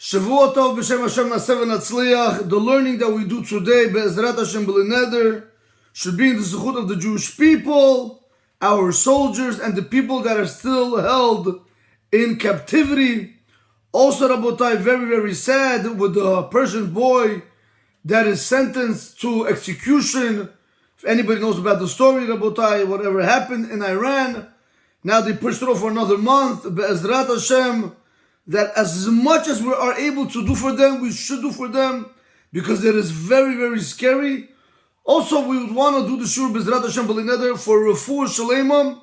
Shavua Tov b'Shem Hashem Na'aseh v'Natzliach. The learning that we do today, Be'ezrat Hashem B'li Neder, should be in the zechut of the Jewish people, our soldiers, and the people that are still held in captivity. Also, Rabotai, very, very sad with the Persian boy that is sentenced to execution. If anybody knows about the story, Rabotai, whatever happened in Iran, now they pushed it off for another month. Be'ezrat Hashem, that as much as we are able to do for them, we should do for them, because it is very, very scary. Also, we would want to do the shur B'ezrat Hashem B'li Neder for Refuah Shalema,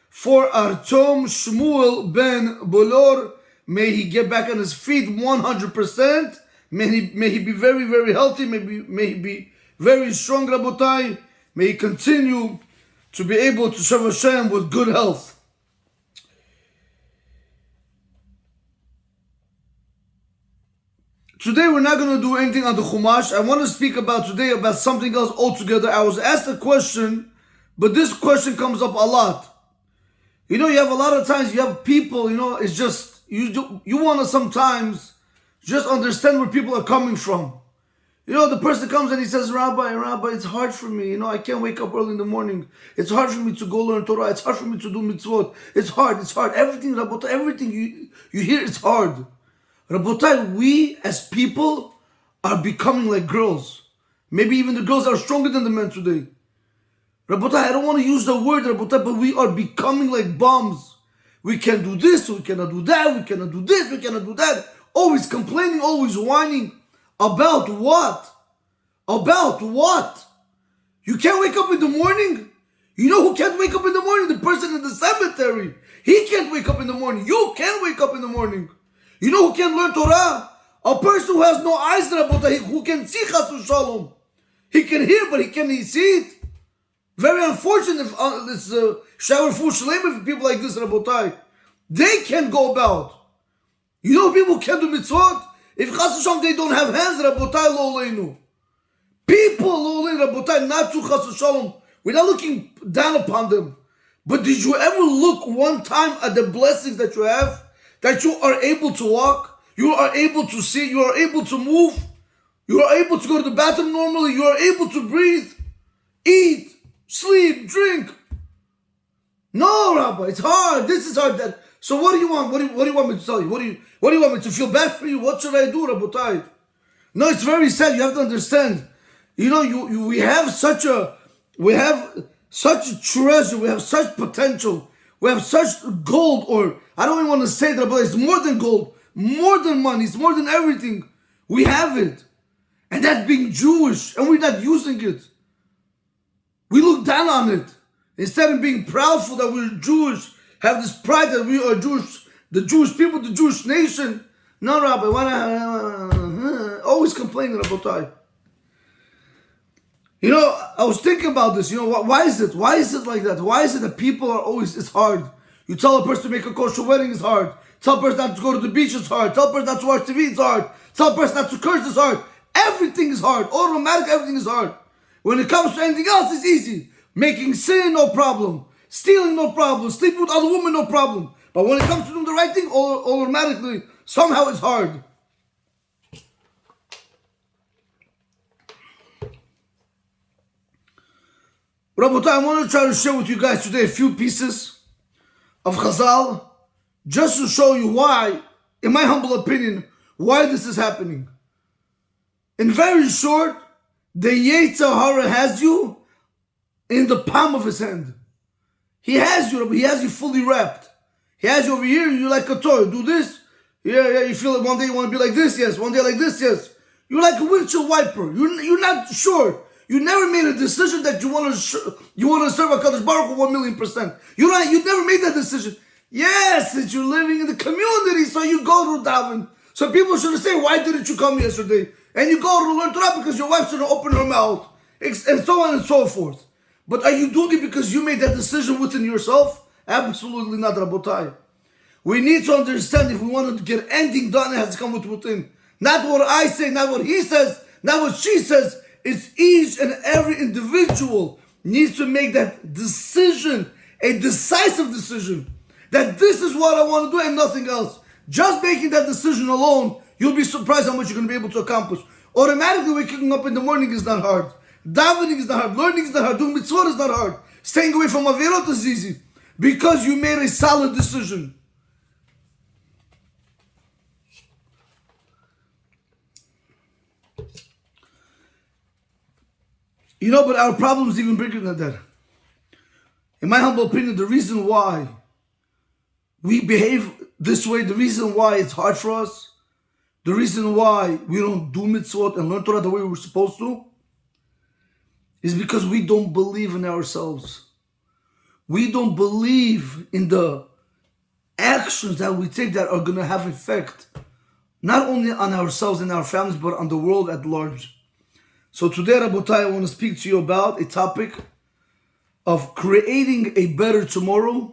for Artom Shmuel ben Bolor. May he get back on his feet 100%. May he be very, very healthy. May he be very strong, Rabotai. May he continue to be able to serve Hashem with good health. Today we're not going to do anything on the Chumash. I want to speak about today about something else altogether. I was asked a question, but this question comes up a lot. You know, you have a lot of times, you have people, you know, it's just, you want to sometimes just understand where people are coming from. You know, the person comes and he says, Rabbi, it's hard for me. You know, I can't wake up early in the morning. It's hard for me to go learn Torah. It's hard for me to do mitzvot. It's hard. Everything, Rabbota, everything you hear, it's hard. Rabotai, we as people are becoming like girls. Maybe even the girls are stronger than the men today. Rabotai, I don't want to use the word, Rabotai, but we are becoming like bombs. We can do this, we cannot do that, we cannot do this, we cannot do that. Always complaining, always whining. About what? About what? You can't wake up in the morning? You know who can't wake up in the morning? The person in the cemetery. He can't wake up in the morning. You can't wake up in the morning. You know who can learn Torah? A person who has no eyes, Rabotai, who can see Chas v'Shalom. He can hear, but he can't see it. Very unfortunate if this shower full shalem if people like this, Rabotai. They can't go about. You know people can't do mitzvot? If Chas v'Shalom they don't have hands, Rabotai, lo leinu. People, lo leinu, Rabotai, not to Chas v'Shalom. We're not looking down upon them. But did you ever look one time at the blessings that you have? That you are able to walk, you are able to see, you are able to move, you are able to go to the bathroom normally, you are able to breathe, eat, sleep, drink. No, Rabbi, it's hard. This is hard. So what do you want? What do you want me to tell you? What do you want me to feel bad for you? What should I do, Rabbotai? No, it's very sad. You have to understand. You know, we have such a treasure. We have such potential. We have such gold, or I don't even want to say that, but it's more than gold, more than money, it's more than everything. We have it. And that's being Jewish, and we're not using it. We look down on it. Instead of being proudful that we're Jewish, have this pride that we are Jewish, the Jewish people, the Jewish nation. No, Rabbi, always complaining about time. You know, I was thinking about this, you know, why is it? Why is it like that? Why is it that people are always, it's hard. You tell a person to make a kosher wedding, it's hard. Tell a person not to go to the beach, it's hard. Tell a person not to watch TV, it's hard. Tell a person not to curse, it's hard. Everything is hard. Automatic, everything is hard. When it comes to anything else, it's easy. Making sin, no problem. Stealing, no problem. Sleeping with other women, no problem. But when it comes to doing the right thing, automatically, somehow it's hard. Rabotai, I want to try to share with you guys today a few pieces of Chazal, just to show you why, in my humble opinion, why this is happening. In very short, the Yetzer Hara has you in the palm of his hand. He has you, he has you fully wrapped. He has you over here, you're like a toy. Do this, yeah, you feel it one day you want to be like this, yes. One day like this, yes. You're like a windshield wiper. You're not sure. You never made a decision that you want to serve HaKadosh Baruch Hu 1,000,000%. You never made that decision. Yes, since you're living in the community, so you go to daven. So people should say, why didn't you come yesterday? And you go to learn Torah because your wife should open her mouth, and so on and so forth. But are you doing it because you made that decision within yourself? Absolutely not, Rabotai. We need to understand, if we want to get anything done, it has to come within. Not what I say, not what he says, not what she says. It's each and every individual needs to make that decision, a decisive decision, that this is what I want to do and nothing else. Just making that decision alone you'll be surprised how much you're going to be able to accomplish. Automatically, waking up in the morning is not hard. Davening is not hard. Learning is not hard. Doing mitzvot is not hard. Staying away from avirot is easy. Because you made a solid decision. You know, but our problem is even bigger than that. In my humble opinion, the reason why we behave this way, the reason why it's hard for us, the reason why we don't do mitzvot and learn Torah the way we're supposed to, is because we don't believe in ourselves. We don't believe in the actions that we take that are going to have effect, not only on ourselves and our families, but on the world at large. So today, Rabotai, I want to speak to you about a topic of creating a better tomorrow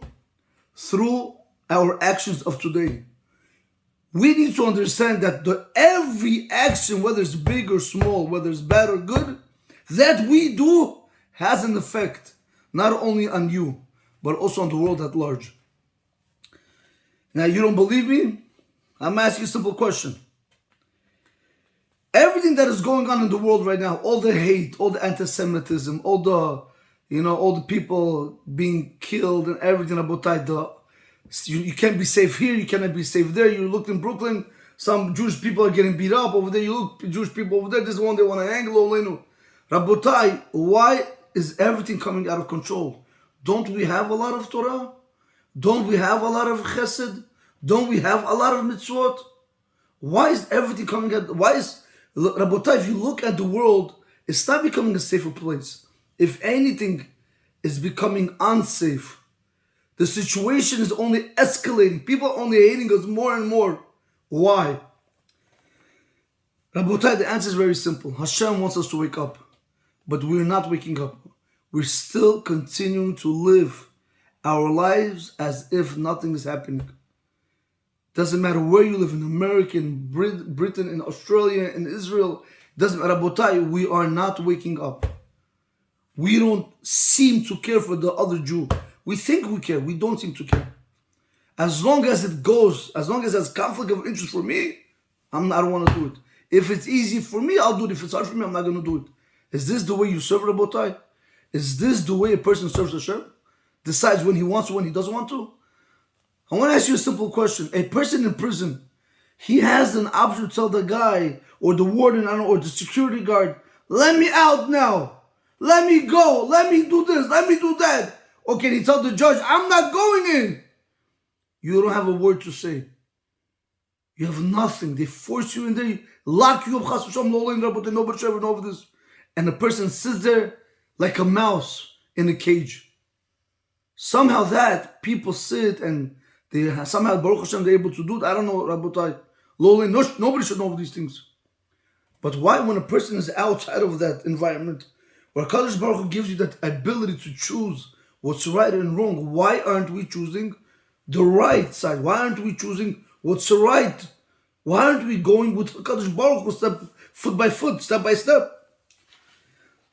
through our actions of today. We need to understand that every action, whether it's big or small, whether it's bad or good, that we do has an effect, not only on you, but also on the world at large. Now, you don't believe me? I'm asking you a simple question. Everything that is going on in the world right now, all the hate, all the anti-Semitism, all the people being killed and everything about that, you can't be safe here, you cannot be safe there. You look in Brooklyn, some Jewish people are getting beat up over there. You look Jewish people over there, this one they want to angle. Rabotai, why is everything coming out of control? Don't we have a lot of Torah? Don't we have a lot of chesed? Don't we have a lot of mitzvot? Why is everything coming out? Rabotai, if you look at the world, it's not becoming a safer place. If anything, it's becoming unsafe. The situation is only escalating. People are only hating us more and more. Why? Rabotai, the answer is very simple. Hashem wants us to wake up. But we're not waking up. We're still continuing to live our lives as if nothing is happening. Doesn't matter where you live, in America, in Britain, in Australia, in Israel. Doesn't matter. Rabotai, we are not waking up. We don't seem to care for the other Jew. We think we care. We don't seem to care. As long as it goes, as long as there's conflict of interest for me, I don't want to do it. If it's easy for me, I'll do it. If it's hard for me, I'm not going to do it. Is this the way you serve Rabotai? Is this the way a person serves Hashem? Decides when he wants to, when he doesn't want to? I want to ask you a simple question. A person in prison, he has an option to tell the guy or the warden or the security guard, let me out now. Let me go. Let me do this. Let me do that. Or can he tell the judge, I'm not going in? You don't have a word to say. You have nothing. They force you in there, lock you up, nobody should ever know over this. And the person sits there like a mouse in a cage. Somehow that people sit and somehow Baruch Hashem they're able to do it. I don't know, Rabotai. Nobody should know these things. But why, when a person is outside of that environment, where Kadosh Baruch Hu gives you that ability to choose what's right and wrong, why aren't we choosing the right side? Why aren't we choosing what's right? Why aren't we going with Kadosh Baruch Hu foot by foot, step by step?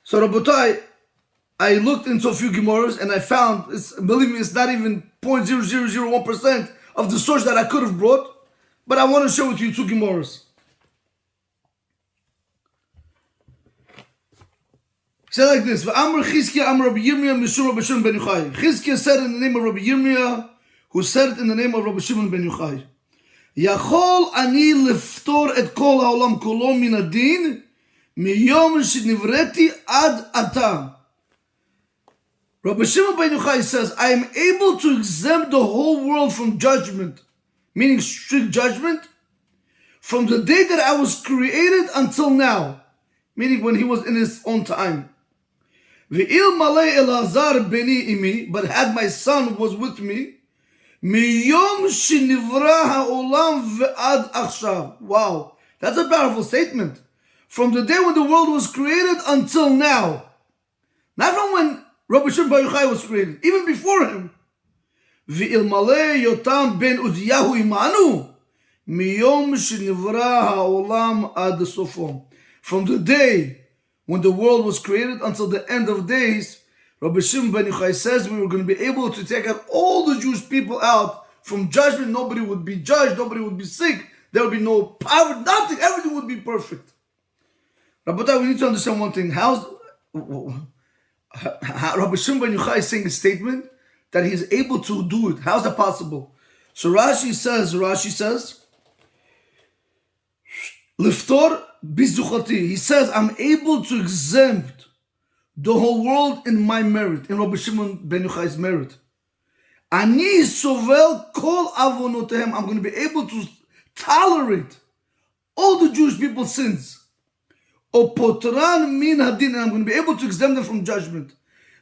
So Rabotai, I looked into a few Gemaras and I found, believe me, it's not even 0.0001% of the source that I could have brought, but I want to share with you two Gemaras. Say like this: V'amr Chizkiah Amr Rabbi Yirmiyah Mishum Rabbi Shimon ben Yochai. Chizkiah said in the name of Rabbi Yirmiyah, who said it in the name of Rabbi Shimon ben Yochai. Yachol ani liftor et kol haolam kulo min adin miyom shenivreti ad ata. Rabbi Shimon ben Yochai says, I am able to exempt the whole world from judgment, meaning strict judgment, from the day that I was created until now, meaning when he was in his own time. Ve'il malay Elazar beni imi, but had my son was with me, miyom shenivra ha'olam ve'ad achshav. Wow, that's a powerful statement. From the day when the world was created until now. Not from when Rabbi Shimon ben Yochai was created, even before him. Ve'ilmale Yotam ben Uziyahu imanu, miyom shenivra ha'olam ad sofom. From the day when the world was created until the end of days, Rabbi Shimon ben Yochai says we were going to be able to take out all the Jewish people out from judgment. Nobody would be judged, nobody would be sick, There would be no poverty, nothing. Everything would be perfect. Rabotai, we need to understand one thing. Rabbi Shimon ben Yochai is saying a statement that he is able to do it. How is that possible? So Rashi says, Liftor bizuchati. He says, I'm able to exempt the whole world in my merit, in Rabbi Shimon ben Yochai's merit. Ani sovel kol avonotehem. I'm going to be able to tolerate all the Jewish people's sins. Opotran min hadin, and I'm going to be able to exempt them from judgment.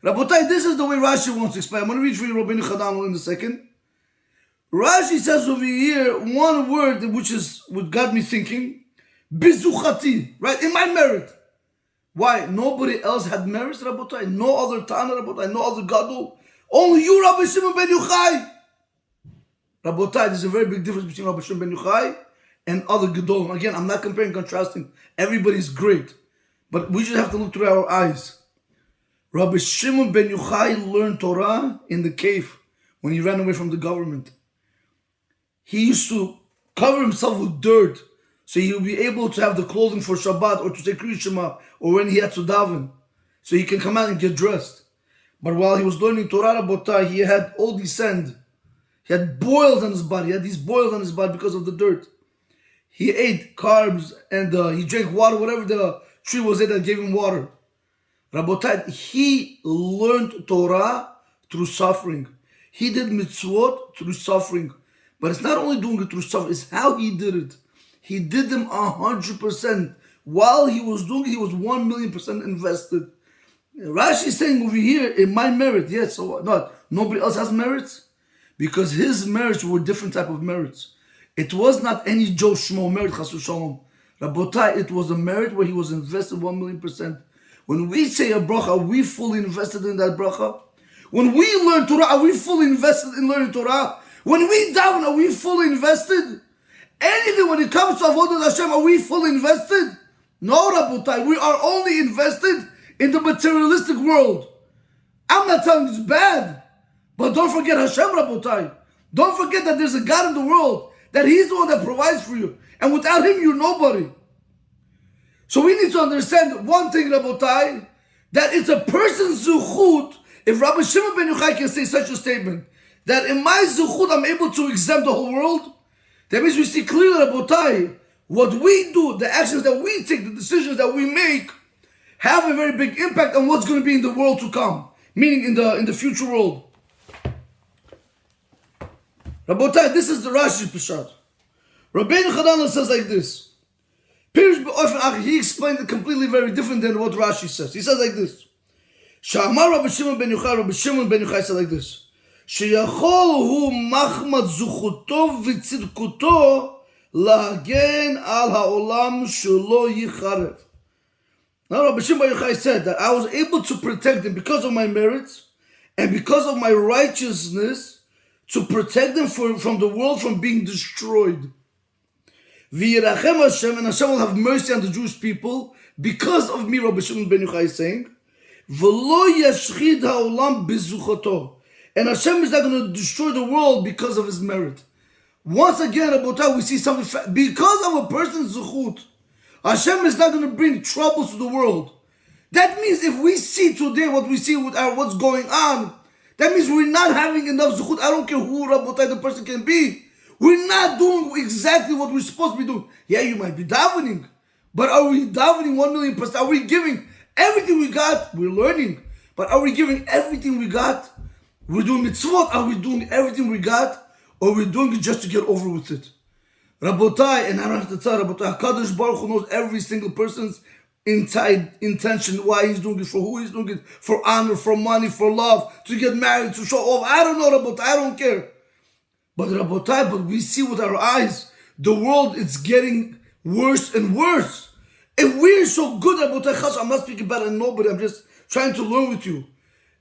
Rabotai, this is the way Rashi wants to explain. I'm going to read for you Rabbeinu Chadam in a second. Rashi says over here one word which got me thinking. Bizuchati, right? In my merit. Why? Nobody else had merits, Rabotai. No other Tana, Rabotai. No other Gadol. Only you, Rabbi Shimon ben Yochai. Rabotai, there's a very big difference between Rabbi Shimon ben Yochai and other Gadol. Again, I'm not comparing, contrasting. Everybody's great. But we just have to look through our eyes. Rabbi Shimon ben Yochai learned Torah in the cave when he ran away from the government. He used to cover himself with dirt so he would be able to have the clothing for Shabbat or to say Kriya Shema or when he had to daven. So he can come out and get dressed. But while he was learning Torah, Rabotai, he had all this sand. He had boils on his body. He had these boils on his body because of the dirt. He ate carbs and he drank water, whatever the tree was that gave him water. Rabotai, he learned Torah through suffering. He did mitzvot through suffering. But it's not only doing it through suffering, it's how he did it. He did them 100%. While he was doing it, he was 1,000,000% invested. Rashi is saying over here, in my merit, yes, so what? Not. Nobody else has merits? Because his merits were different type of merits. It was not any Joe Schmo merit, Chasu Shalom. Rabotai, it was a merit where he was invested 1,000,000%. When we say a bracha, are we fully invested in that bracha? When we learn Torah, are we fully invested in learning Torah? When we daven, are we fully invested? Anything when it comes to Avodah Hashem, are we fully invested? No, Rabotai, we are only invested in the materialistic world. I'm not telling you it's bad, but don't forget Hashem, Rabotai. Don't forget that there's a God in the world, that He's the one that provides for you. And without Him, you're nobody. So we need to understand one thing, Rabotai, that it's a person's zuchut, if Rabbi Shimon ben Yochai can say such a statement, that in my zuchut I'm able to exempt the whole world, that means we see clearly, Rabotai, what we do, the actions that we take, the decisions that we make, have a very big impact on what's going to be in the world to come, meaning in the future world. Rabotai, this is the Rashi Peshat. Rabbeinu Chadana says like this. He explained it completely very different than what Rashi says. He says like this. Sha'amar Rabbi Shimon ben Yochai said like this. שיכול הוא מחמד זכותו וצדקותו להגן על העולם שלא ייחרב. Now Rabbi Shimon ben Yochai said that I was able to protect them because of my merits and because of my righteousness to protect them from the world from being destroyed. V'yirachem Hashem, and Hashem will have mercy on the Jewish people because of me, Rabbi Shimon ben Yochai is saying. V'lo yashchid ha'olam bezuchoto. And Hashem is not going to destroy the world because of his merit. Once again, Rabotai, we see something, because of a person's zuchut, Hashem is not going to bring troubles to the world. That means if we see today what we see with what's going on, that means we're not having enough zuchut. I don't care who, Rabotai, the person can be. We're not doing exactly what we're supposed to be doing. Yeah, you might be davening, but are we davening 1,000,000%? Are we giving everything we got? We're learning, but are we giving everything we got? We're doing mitzvot. Are we doing everything we got? Or we're doing it just to get over with it? Rabotai, and I don't have to tell Rabotai, HaKadosh Baruch Hu knows every single person's inside intention, why he's doing it, for who he's doing it, for honor, for money, for love, to get married, to show off. I don't know, Rabotai, I don't care. But Rabotai, but we see with our eyes, the world is getting worse and worse. If we're so good, Rabotai, I'm not speaking bad on nobody, I'm just trying to learn with you.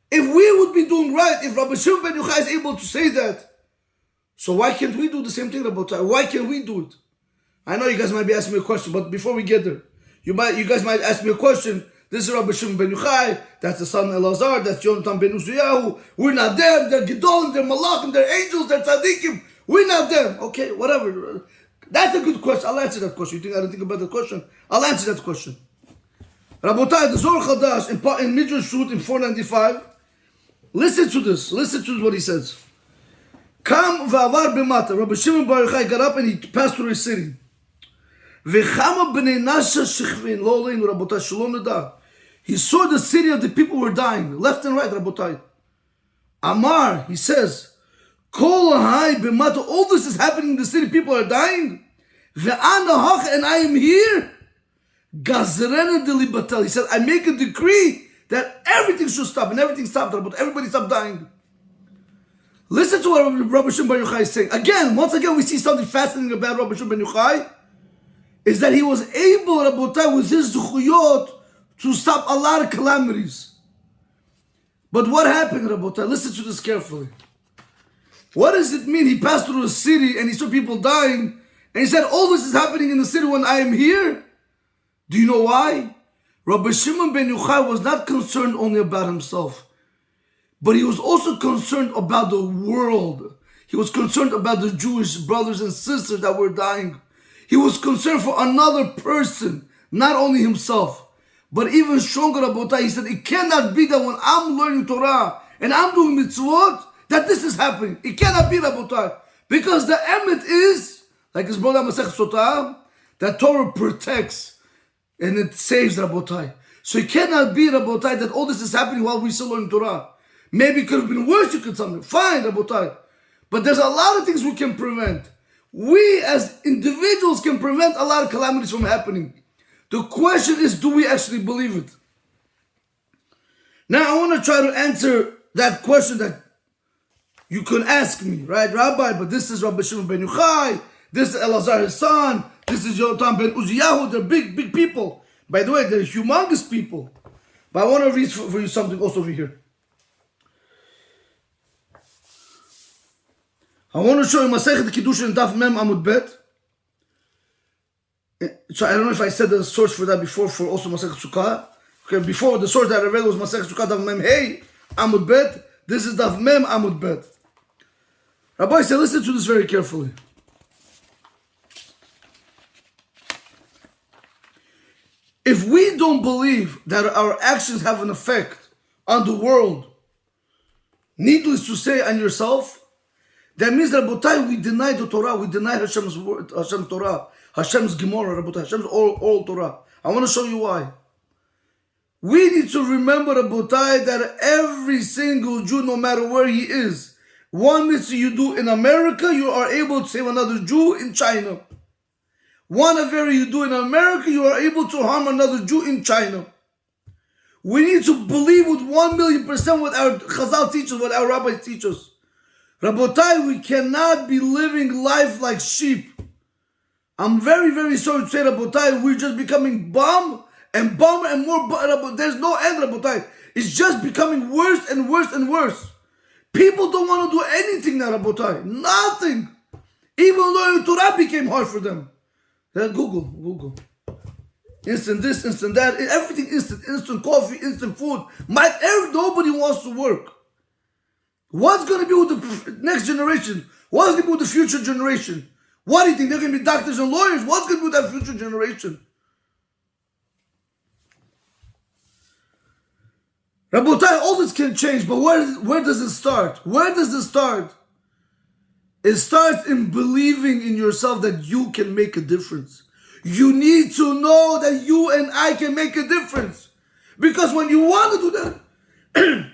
If we would be doing right, if Rabbi Shimon ben Yochai is able to say that, so why can't we do the same thing, Rabotai? Why can't we do it? I know you guys might be asking me a question, but before we get there, you guys might ask me a question. This is Rabbi Shimon ben Yochai, that's the son of Elazar, that's Yonatan ben Uziyahu. We're not them, they're Gedolim, they're Malachim, they're angels, they're Tzadikim. We're not them. Okay, whatever. That's a good question. I'll answer that question. You think I didn't think about that question? I'll answer that question. Rabotai, the Zohar Chadash in Midrash Shut in 495. Listen to this. Listen to what he says. Kam v'avar b'mata. Rabbi Shimon Bar Yochai got up and he passed through his city. V'chama b'nei nasha shechvin lo leinu Rabotai shalom neda. He saw the city of the people were dying, left and right, Rabotai. Amar, he says, Kol hai b'mata. All this is happening in the city. People are dying. Ve'ana hach, and I am here. Gazrena delibatel. He said, I make a decree that everything should stop, and everything stopped, but everybody stopped dying. Listen to what Rabbi Shimon Bar Yochai is saying. Once again, we see something fascinating about Rabbi Shimon Bar Yochai, is that he was able, Rabotai, with his zuchuyot, to stop a lot of calamities. But what happened, Rabotai? Listen to this carefully. What does it mean? He passed through a city and he saw people dying, and he said, all this is happening in the city when I am here? Do you know why? Rabbi Shimon ben Yochai was not concerned only about himself, but he was also concerned about the world. He was concerned about the Jewish brothers and sisters that were dying. He was concerned for another person, not only himself. But even stronger, Rabotai, he said, it cannot be that when I'm learning Torah and I'm doing mitzvot, that this is happening. It cannot be, Rabotai. Because the emet is, like his brother Masech Sotah, that Torah protects and it saves, Rabotai. So it cannot be, Rabotai, that all this is happening while we still learn Torah. Maybe it could have been worse, you could something. Fine, Rabotai. But there's a lot of things we can prevent. We as individuals can prevent a lot of calamities from happening. The question is, do we actually believe it? Now I want to try to answer that question that you could ask me, right, Rabbi? But this is Rabbi Shimon ben Yochai. This is Elazar, his son. This is Yotam ben Uziyahu. They're big, big people. By the way, they're humongous people. But I want to read for you something also over here. I want to show you Masechet Kiddushin Daf Mem Amud Bet. So I don't know if I said the source for that before, for also Masechet Sukkah. Okay, before the source that I read was Masechet Sukkah Daf Mem Hey Amud Bet. This is Daf Mem Amud Bet. Rabbi said, listen to this very carefully. If we don't believe that our actions have an effect on the world, needless to say, on yourself, that means that, Rabotai, we deny the Torah, we deny Hashem's word, Hashem's Torah, Hashem's Gemara, Rabotai, Hashem's all Torah. I want to show you why. We need to remember, Rabotai, that every single Jew, no matter where he is, one mitzvah you do in America, you are able to save another Jew in China. One avera you do in America, you are able to harm another Jew in China. We need to believe with 1,000,000% what our Chazal teaches, what our rabbis teach us. Rabotai, we cannot be living life like sheep. I'm very, very sorry to say, Rabotai, we're just becoming bum and more. There's no end, Rabotai. It's just becoming worse and worse and worse. People don't want to do anything now, Rabotai. Nothing. Even learning Torah became hard for them. Google. Instant this, instant that. Everything instant coffee, instant food. Nobody wants to work. What's going to be with the next generation? What's going to be with the future generation? What do you think? They're going to be doctors and lawyers? What's going to be with that future generation? Rabotai, all this can change, but where does it start? Where does it start? It starts in believing in yourself that you can make a difference. You need to know that you and I can make a difference. Because when you want to do that,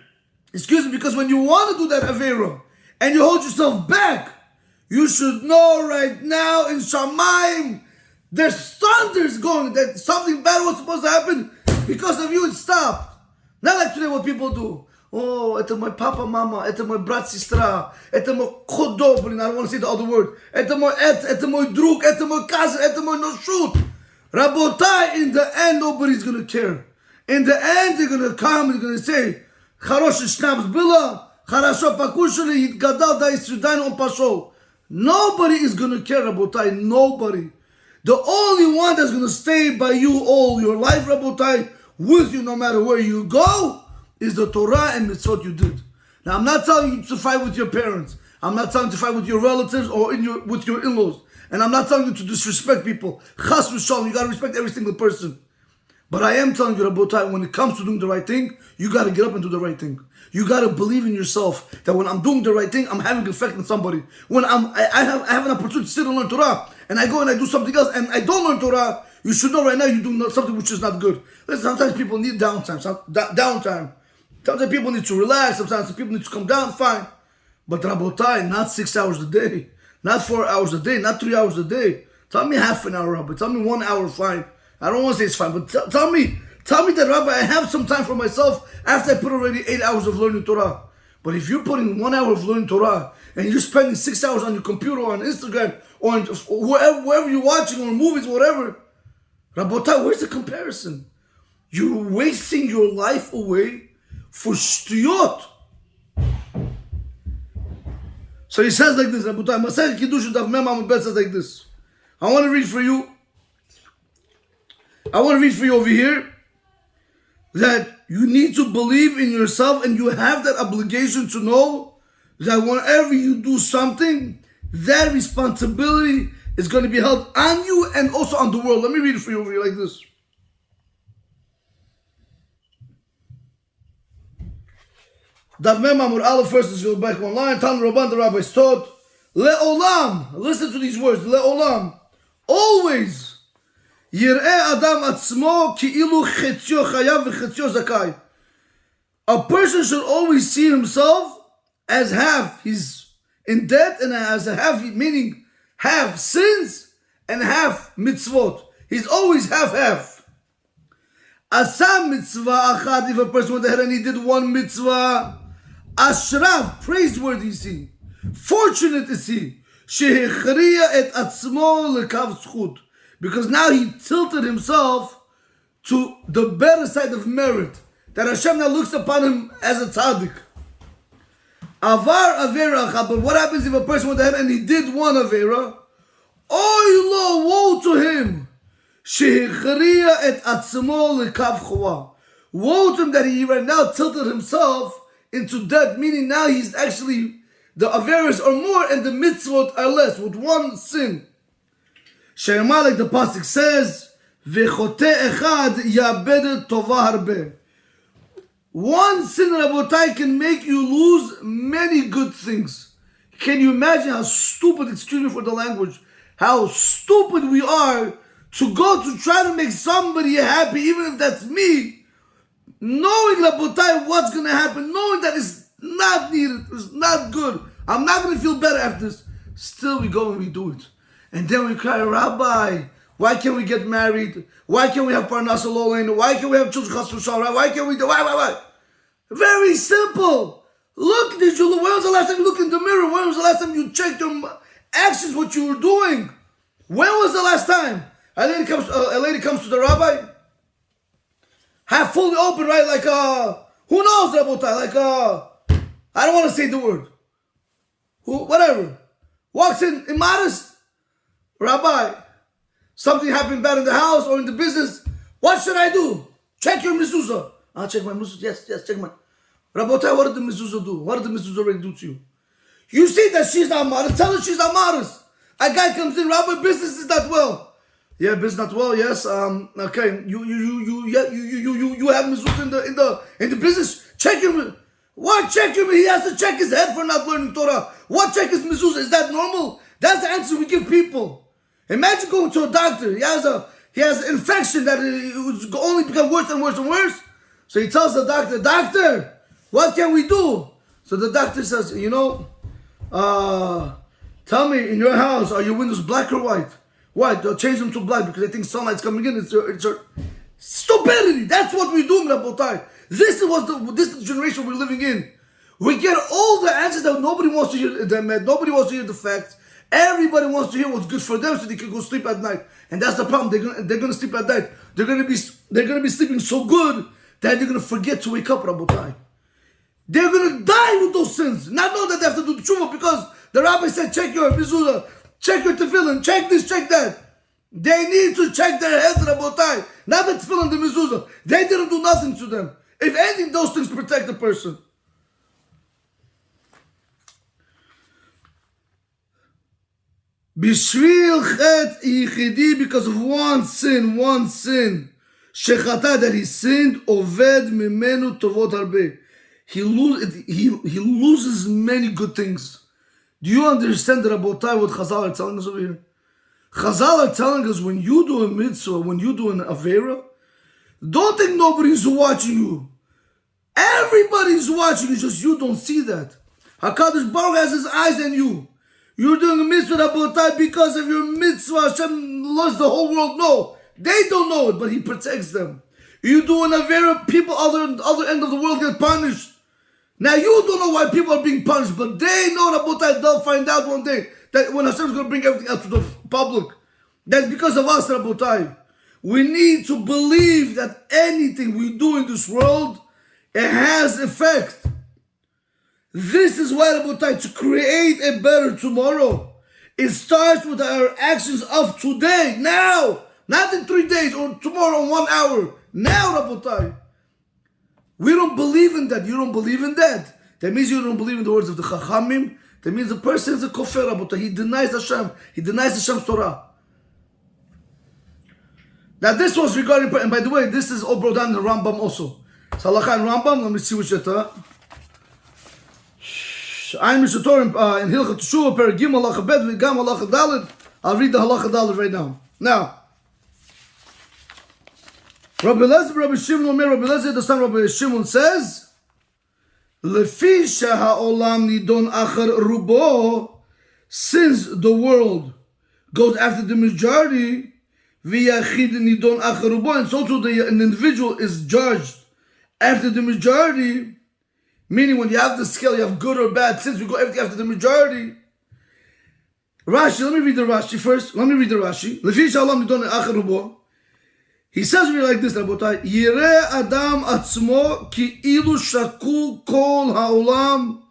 because when you want to do that Avera, and you hold yourself back, you should know right now in Shamayim, there's thunders going, that something bad was supposed to happen, because of you it stopped. Not like today what people do. Oh, это мой папа, мама, это мой брат, сестра, это мой ходо, I don't want to say the other word. Это мой друг, это мой cousin, это мой ноshut. Rabotai, in the end, nobody's going to care. In the end, they're going to come and they're going to say, хороший шнапс было, хорошо покушали, отгадал, дай свидание, он пошел. Nobody is going to care, Rabotai, nobody. The only one that's going to stay by you all your life, Rabotai, with you no matter where you go, is the Torah and mitzvot you did. Now, I'm not telling you to fight with your parents. I'm not telling you to fight with your relatives or with your in-laws. And I'm not telling you to disrespect people. Chas v'shalom, you got to respect every single person. But I am telling you, Rabotai, when it comes to doing the right thing, you got to get up and do the right thing. You got to believe in yourself that when I'm doing the right thing, I'm having an effect on somebody. When I have an opportunity to sit and learn Torah, and I go and I do something else, and I don't learn Torah, you should know right now you're doing something which is not good. Listen, sometimes people need downtime. Sometimes people need to relax. Sometimes people need to come down, fine. But Rabotai, not 6 hours a day. Not 4 hours a day. Not 3 hours a day. Tell me half an hour, Rabbi. Tell me 1 hour, fine. I don't want to say it's fine, but tell me that, Rabbi, I have some time for myself after I put already 8 hours of learning Torah. But if you're putting 1 hour of learning Torah and you're spending 6 hours on your computer or on Instagram or on wherever you're watching or movies, whatever, Rabotai, where's the comparison? You're wasting your life away for shtuyot. So he says like this, Rabotai, Masech Kiddushin Daf Mem Amud Bet says like this. I want to read for you over here that you need to believe in yourself and you have that obligation to know that whenever you do something, that responsibility is going to be held on you and also on the world. Let me read it for you over here like this. Daf Mem Amud Aleph, first is go back one line. Tan Rabban, the rabbis taught, Le'olam, listen to these words, Le'olam, always, Yir'eh Adam atzmo ki'ilu chetzio chayav v'chetzio zakai. A person should always see himself as half he's in debt and as a half, meaning half sins and half mitzvot. He's always half. Asa mitzvah achad, if a person went ahead and he did one mitzvah, ashrav, praiseworthy is he, fortunate is he, shehechriya et atzmo lekav zchut, because now he tilted himself to the better side of merit, that Hashem now looks upon him as a tzaddik. Avar avera achad, but what happens if a person went ahead and he did one avera? Oy lo, woe to him, shehechriya et atzmo lekav chowa. Woe to him that he right now tilted himself into debt, meaning now he's actually, the averas are more and the mitzvot are less, with one sin. Shema, like the pasuk says, V'chote echad yabed tova harbe. One sin, Rabotai, can make you lose many good things. Can you imagine how stupid, excuse me for the language, how stupid we are to go to try to make somebody happy, even if that's me, knowing, Rabotai, what's going to happen, knowing that it's not needed, it's not good, I'm not going to feel better after this. Still we go and we do it. And then we cry, Rabbi, why can't we get married? Why can't we have parnasa lolein? Why can't we have children? Why can't we do? Why? Very simple. Look, when was the last time you looked in the mirror? When was the last time you checked your actions, what you were doing? When was the last time? A lady comes to the rabbi, half fully open, right? Like, who knows, Rabotai? Like, I don't want to say the word. Whatever. Walks in immodest. Rabbi, something happened bad in the house or in the business. What should I do? Check your mezuzah. I'll check my mezuzah. Yes, check my. Rabotai, what did the mezuzah do? What did the mezuzah already do to you? You see that she's not modest. Tell her she's not modest. A guy comes in, Rabbi, business is not well. Yeah, business not well. Yes. Okay. You have mezuzah in the business. Check him. What check him? He has to check his head for not learning Torah. What check his mezuzah? Is that normal? That's the answer we give people. Imagine going to a doctor. He has an infection that it would only become worse and worse and worse. So he tells the doctor, what can we do? So the doctor says, tell me, in your house, are your windows black or white? White. They'll change them to black because they think sunlight's coming in. It's stupidity. That's what we do, Rabotai. This is the generation we're living in. We get all the answers that nobody wants to hear. Nobody wants to hear the facts. Everybody wants to hear what's good for them so they can go sleep at night. And that's the problem. They're gonna sleep at night. They're gonna be sleeping so good that they're gonna forget to wake up, Rabotai. They're gonna die with those sins. Not know that they have to do the tshuva because the rabbi said, check your mezuzah, check your tefillin, check this, check that. They need to check their heads, Rabotai. Not the tefillin, the mezuzah. They didn't do nothing to them. If anything, those things protect the person. Bishvil chet yichidi, because of one sin, shechata, that he sinned, oved mimenu tovot harbe. He loses many good things. Do you understand, Rabotai, what Chazal are telling us over here? Chazal are telling us, when you do a mitzvah, when you do an avera, don't think nobody's watching you. Everybody's watching you, just you don't see that. HaKadosh Baruch has his eyes on you. You're doing a mitzvah, Rabotai, because of your mitzvah. Hashem lets the whole world know. They don't know it, but he protects them. You do an avera, people other end of the world get punished. Now you don't know why people are being punished, but they know, Rabotai, they'll find out one day that when Hashem is going to bring everything out to the public, that's because of us, Rabotai. We need to believe that anything we do in this world, it has effect. This is why, Rabotai, to create a better tomorrow, it starts with our actions of today, now, not in 3 days or tomorrow, 1 hour. Now, Rabotai. We don't believe in that. You don't believe in that. That means you don't believe in the words of the Chachamim. That means the person is a kofar, Rabotai. He denies Hashem. He denies Hashem's Torah. Now this was regarding, and by the way, this is all brought down in the Rambam also. Salacha and Rambam, let me see which it is. I'm Mishatorim in Hilchot Teshuvah, Perigim, Halacha Bet, Vigam, Halacha Dalet. I'll read the Halacha Dalet right now. Now, Rabbi Elazar, Rabbi Shimon, Rabbi Elazar, the son of Rabbi Shimon says, Lefi ha'olam nidon achar rubo, since the world goes after the majority, v'yachid nidon achar rubo, and so too an individual is judged after the majority, meaning when you have the scale, you have good or bad, since we go everything after the majority. Rashi, let me read the Rashi first. Lefi ha'olam nidon achar rubo. He says really like this, Rabotai. Yireh Adam atzmo ki ilu shakul kol ha'olam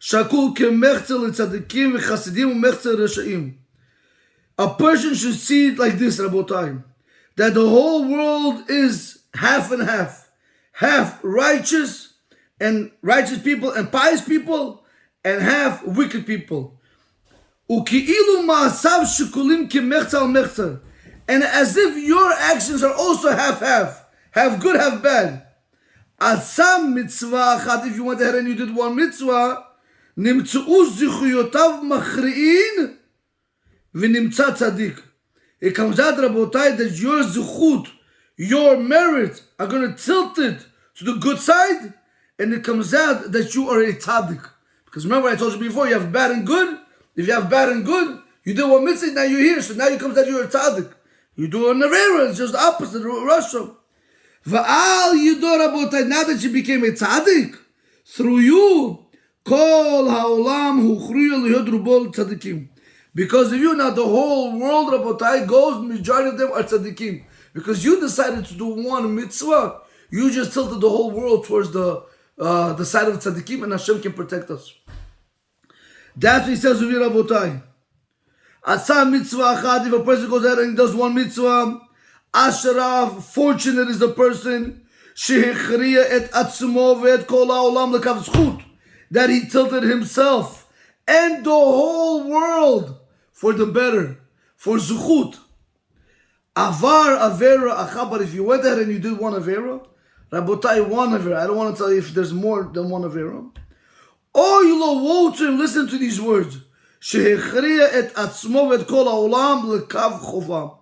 shakul kemechzer letzadikim v'chasidim u'mechzer reshaim. A person should see it like this, Rabotai, that the whole world is half and half. Half righteous people and pious people, and half wicked people. Uki ilu ma'asav shikulim kemechzer al-mechzer. And as if your actions are also half-half, half good, half bad. Asam mitzvah achat, if you went ahead and you did one mitzvah, nimtzu zichuyotav machri'in v'nimtza tzadik. It comes out, Rabotai, that your zichut, your merit, are going to tilt it to the good side, and it comes out that you are a tzaddik. Because remember I told you before, you have bad and good. If you have bad and good, you did one mitzvah, now you're here, so now it comes out you're a tzaddik. You do a Nevera, it's just the opposite, Russia. Va'al Yidor Rabotai, now that you became a tzaddik, through you, Kol ha'olam huchruya liyod rubol tzaddikim. Because of you, now the whole world, Rabotai, goes, majority of them are tzaddikim. Because you decided to do one mitzvah, you just tilted the whole world towards the side of tzaddikim, and Hashem can protect us. That's what he says over here, Rabotai. Asa mitzvah achad, if a person goes ahead and he does one mitzvah, asharav, fortunate is the person, shehechriya et atzmo ve'et kol ha'olam lekav zchut, that he tilted himself and the whole world for the better, for zuchut. Avar avera achad, but if you went ahead and you did one avera, Rabotai, one avera, I don't want to tell you if there's more than one avera. Oh, you lo, woe to him, listen to these words. Shehechriya et atzmo ve'et kol ha'olam lekav chova.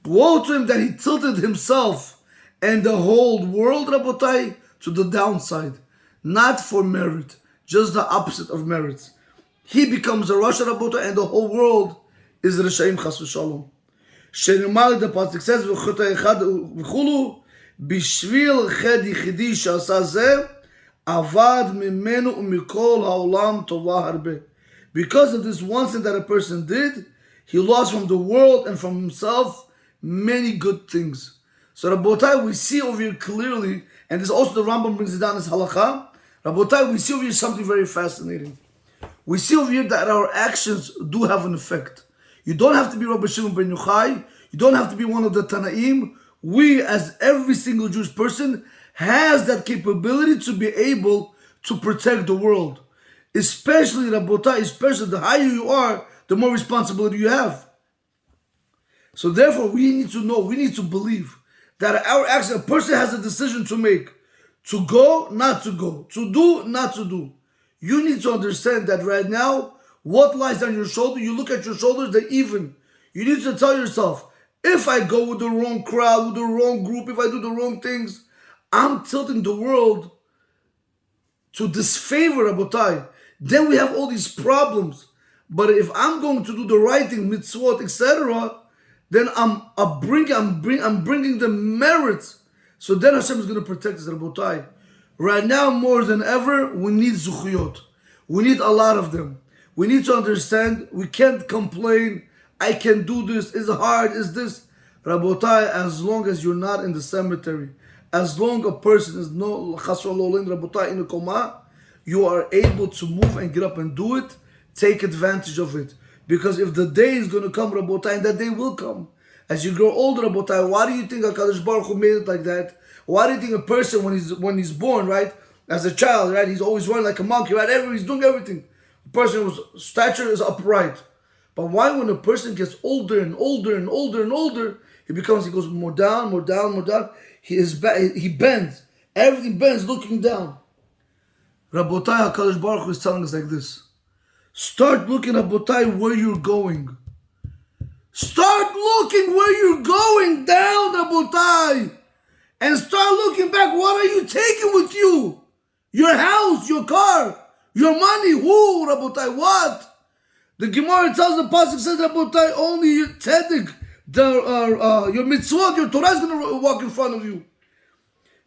Woe to him that he tilted himself and the whole world, Rabotai, to the downside. Not for merit, just the opposite of merit. He becomes a Rasha, Rabotai, and the whole world is Reshaim chas v'shalom. Shenemar, the pasuk says, v'chota echad v'chulu, b'shvil ched yichidi she'asa zeh, avad mimenu u'mikol ha'olam tova harbe. Because of this one sin that a person did, he lost from the world and from himself many good things. So Rabotai, we see over here clearly, and this also the Rambam brings it down as halakha. Rabotai, we see over here something very fascinating. We see over here that our actions do have an effect. You don't have to be Rabbi Shimon ben Yochai. You don't have to be one of the Tanaim. We, as every single Jewish person, has that capability to be able to protect the world. Especially, Rabotai, especially the higher you are, the more responsibility you have. So therefore, we need to know, we need to believe that our action, a person has a decision to make. To go, not to go. To do, not to do. You need to understand that right now, what lies on your shoulder, you look at your shoulders, they're even. You need to tell yourself, if I go with the wrong crowd, with the wrong group, if I do the wrong things, I'm tilting the world to disfavor, Rabotai. Then we have all these problems. But if I'm going to do the right thing, mitzvot, etc., then I'm bringing the merits. So then Hashem is going to protect us, Rabotai. Right now, more than ever, we need zuchiyot. We need a lot of them. We need to understand, we can't complain, I can do this, it's hard, it's this. Rabotai, as long as you're not in the cemetery, as long a person is no Rabotai in a coma, you are able to move and get up and do it, take advantage of it. Because if the day is going to come, Rabotai, and that day will come. As you grow older, Rabotai, why do you think HaKadosh Baruch Hu made it like that? Why do you think a person, when he's born, right, as a child, right, he's always running like a monkey, right, he's doing everything. The person's stature is upright. But why when a person gets older and older and older and older, he goes more down, more down, more down. He bends. Everything bends looking down. Rabotai, HaKadosh Baruch Hu is telling us like this. Start looking, Rabotai, where you're going. Start looking where you're going down, Rabotai. And start looking back. What are you taking with you? Your house, your car, your money. Who, Rabotai? What? The Gemara tells the pasuk says, Rabotai, only your tzedek, your mitzvot, your Torah is going to walk in front of you.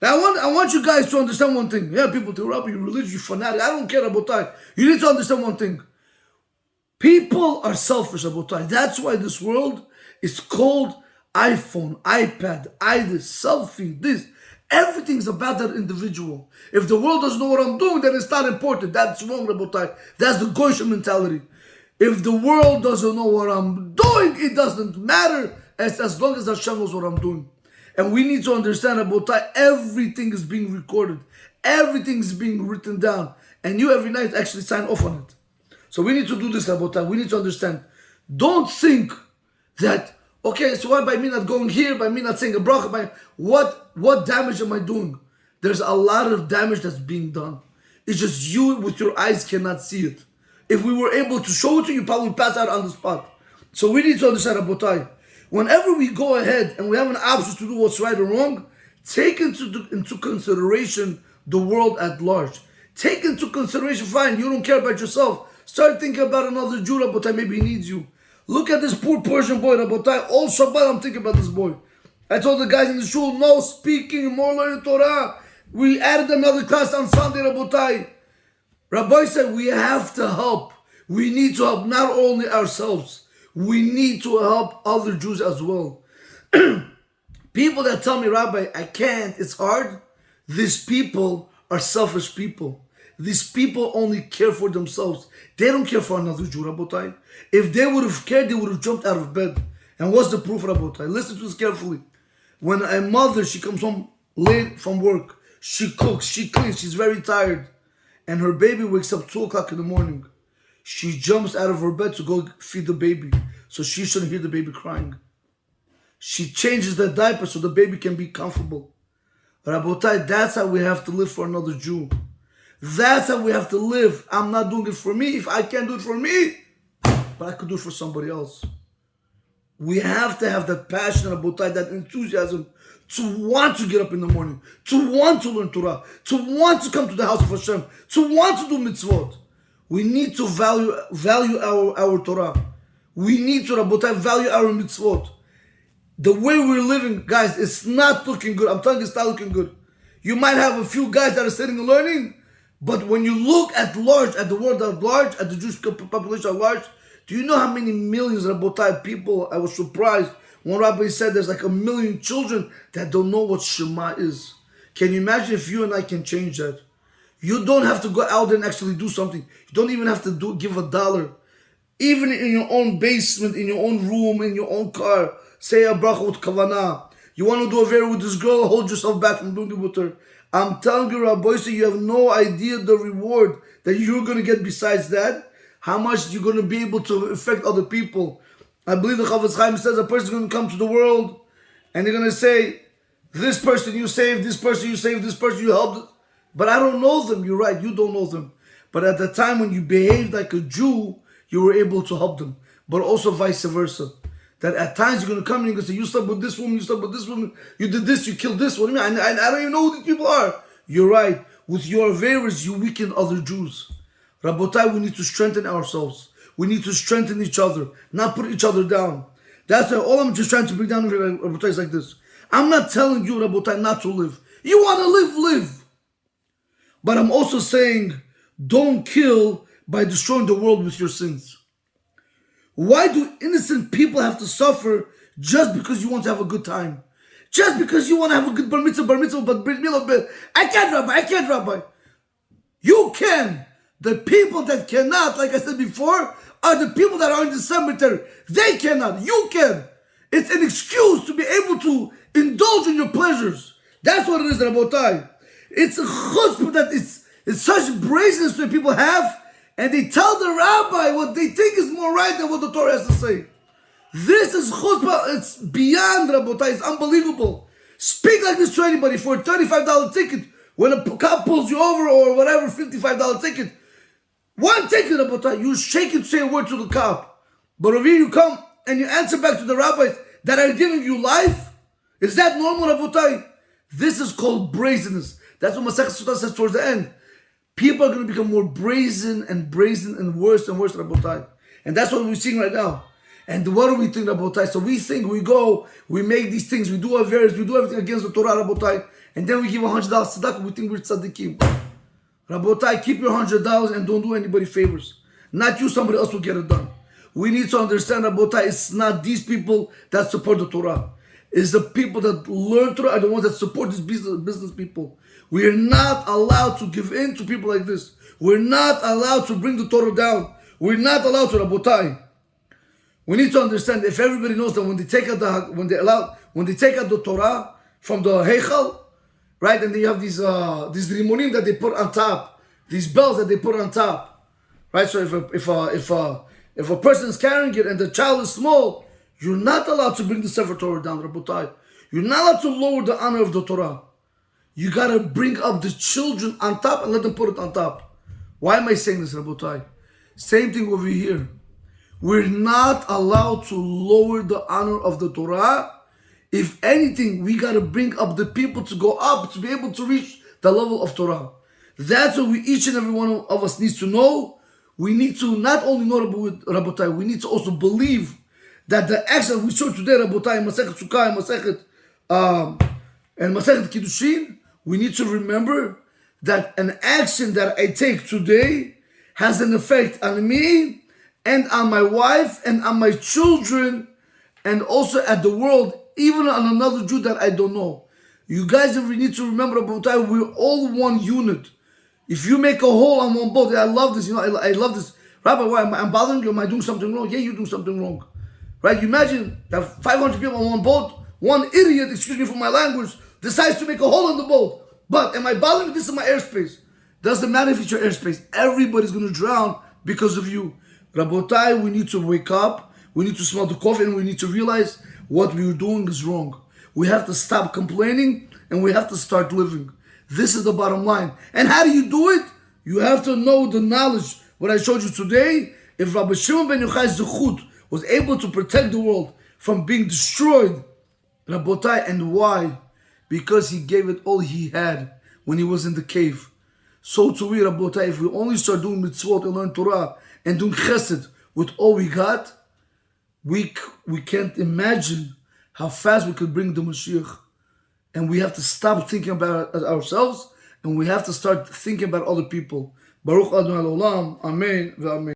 Now I want you guys to understand one thing. Yeah, people tell Rabbi, you're religious, you're fanatic. I don't care, Rabotai. You need to understand one thing. People are selfish, Rabotai. That's why this world is called iPhone, iPad, this, selfie, this. Everything's about that individual. If the world doesn't know what I'm doing, then it's not important. That's wrong, Rabotai. That's the Goyish mentality. If the world doesn't know what I'm doing, it doesn't matter as long as Hashem knows what I'm doing. And we need to understand, Rabotai, everything is being recorded. Everything is being written down. And you every night actually sign off on it. So we need to do this, Rabotai. We need to understand. Don't think that, okay, so why by me not going here, by me not saying a bracha, what damage am I doing? There's a lot of damage that's being done. It's just you with your eyes cannot see it. If we were able to show it to you, probably pass out on the spot. So we need to understand, Rabotai. Whenever we go ahead and we have an option to do what's right or wrong, take into consideration the world at large. Take into consideration, fine, you don't care about yourself. Start thinking about another Jew, Rabotai, maybe he needs you. Look at this poor Persian boy, Rabotai. All Shabbat I'm thinking about this boy. I told the guys in the shul, no speaking, more learning Torah. We added another class on Sunday, Rabotai. Rabbi said we have to help. We need to help not only ourselves. We need to help other Jews as well. People that tell me, Rabbi, I can't, it's hard. These people are selfish people. These people only care for themselves. They don't care for another Jew, Rabotai. If they would have cared, they would have jumped out of bed. And what's the proof, Rabotai? Listen to this carefully. When a mother, she comes home late from work, she cooks, she cleans, she's very tired. And her baby wakes up 2 o'clock in the morning. She jumps out of her bed to go feed the baby so she shouldn't hear the baby crying. She changes the diaper so the baby can be comfortable. Rabotai, that's how we have to live for another Jew. That's how we have to live. I'm not doing it for me. If I can't do it for me, but I could do it for somebody else. We have to have that passion, Rabotai, that enthusiasm to want to get up in the morning, to want to learn Torah, to want to come to the house of Hashem, to want to do mitzvot. We need to value our Torah. We need to, Rabotai, value our mitzvot. The way we're living, guys, it's not looking good. I'm telling you, it's not looking good. You might have a few guys that are sitting and learning, but when you look at large, at the world at large, at the Jewish population at large, do you know how many millions, Rabotai, people? I was surprised when Rabbi said there's like 1 million children that don't know what Shema is. Can you imagine if you and I can change that? You don't have to go out there and actually do something. You don't even have to give $1. Even in your own basement, in your own room, in your own car, say a bracha with kavanah. You want to do a vera with this girl, hold yourself back from doing it with her. I'm telling you, Rabbi, so you have no idea the reward that you're going to get besides that. how much you're going to be able to affect other people. I believe the Rav Chaim says a person is going to come to the world and they're going to say, this person you saved, this person you saved, this person you helped. But I don't know them. You're right, you don't know them. But at the time when you behaved like a Jew, you were able to help them. But also vice versa. That at times you're going to come and you're going to say, you slept with this woman, you slept with this woman, you did this, you killed this one. I don't even know who these people are. You're right. With your avarice, you weaken other Jews. Rabotai, we need to strengthen ourselves. We need to strengthen each other, not put each other down. That's why all I'm just trying to bring down here, Rabotai, is like this. I'm not telling you, Rabotai, not to live. You want to live, live. But I'm also saying, don't kill by destroying the world with your sins. Why do innocent people have to suffer just because you want to have a good time? Just because you want to have a good bar mitzvah, but brit milah, I can't, Rabbi. You can. The people that cannot, like I said before, are the people that are in the cemetery. They cannot. You can. It's an excuse to be able to indulge in your pleasures. That's what it is, Rabotai. It's a chutzpah that it's such brazenness that people have, and they tell the rabbi what they think is more right than what the Torah has to say. This is chutzpah. It's beyond, Rabotai. It's unbelievable. Speak like this to anybody for a $35 ticket. When a cop pulls you over or whatever, $55 ticket. One ticket, Rabotai. You shake it, say a word to the cop. But over here you come and you answer back to the rabbis that are giving you life. Is that normal, Rabotai? This is called brazenness. That's what Masechet Sotah says towards the end. People are going to become more brazen and worse and worse, Rabotai. And that's what we're seeing right now. And what do we think, Rabotai? So we think, we go, we make these things, we do our various, we do everything against the Torah, Rabotai, and then we give $100 tzedakah, we think we're tzaddikim. Rabotai, keep your $100 and don't do anybody favors. Not you, somebody else will get it done. We need to understand, Rabotai, it's not these people that support the Torah. It's the people that learn Torah are the ones that support these business people. We are not allowed to give in to people like this. We're not allowed to bring the Torah down. We're not allowed to, Rabotai. We need to understand, if everybody knows that when they take out the Torah from the Heichal, right, and then you have these rimonim that they put on top, these bells that they put on top, right? So if a person is carrying it and the child is small, you're not allowed to bring the Sefer Torah down, Rabotai. You're not allowed to lower the honor of the Torah. You gotta bring up the children on top and let them put it on top. Why am I saying this, Rabotai? Same thing over here. We're not allowed to lower the honor of the Torah. If anything, we got to bring up the people to go up, to be able to reach the level of Torah. That's what each and every one of us needs to know. We need to not only know Rabotai, we need to also believe that the action we showed today, Rabotai, Masechet Sukkah, and Masechet Kiddushin, we need to remember that an action that I take today has an effect on me, and on my wife, and on my children, and also at the world, even on another Jew that I don't know. You guys need to remember, Rabotai, we're all one unit. If you make a hole on one boat, I love this, I love this. Rabbi, why am I bothering you? Am I doing something wrong? Yeah, you're doing something wrong. Right? You imagine that 500 people on one boat, one idiot, excuse me for my language, decides to make a hole in the boat. But am I bothering you? This is my airspace. Doesn't matter if it's your airspace. Everybody's going to drown because of you. Rabotai, we need to wake up, we need to smell the coffee, and we need to realize what we're doing is wrong. We have to stop complaining, and we have to start living. This is the bottom line. And how do you do it? You have to know the knowledge. What I showed you today, if Rabbi Shimon ben Yochai's Zechut was able to protect the world from being destroyed, Rabotai, and why? Because he gave it all he had when he was in the cave. So too we, Rabotai, if we only start doing mitzvot and learn Torah, and doing chesed with all we got, we can't imagine how fast we could bring the Mashiach. And we have to stop thinking about ourselves, and we have to start thinking about other people. Baruch Adonai Olam. Amen. Amen.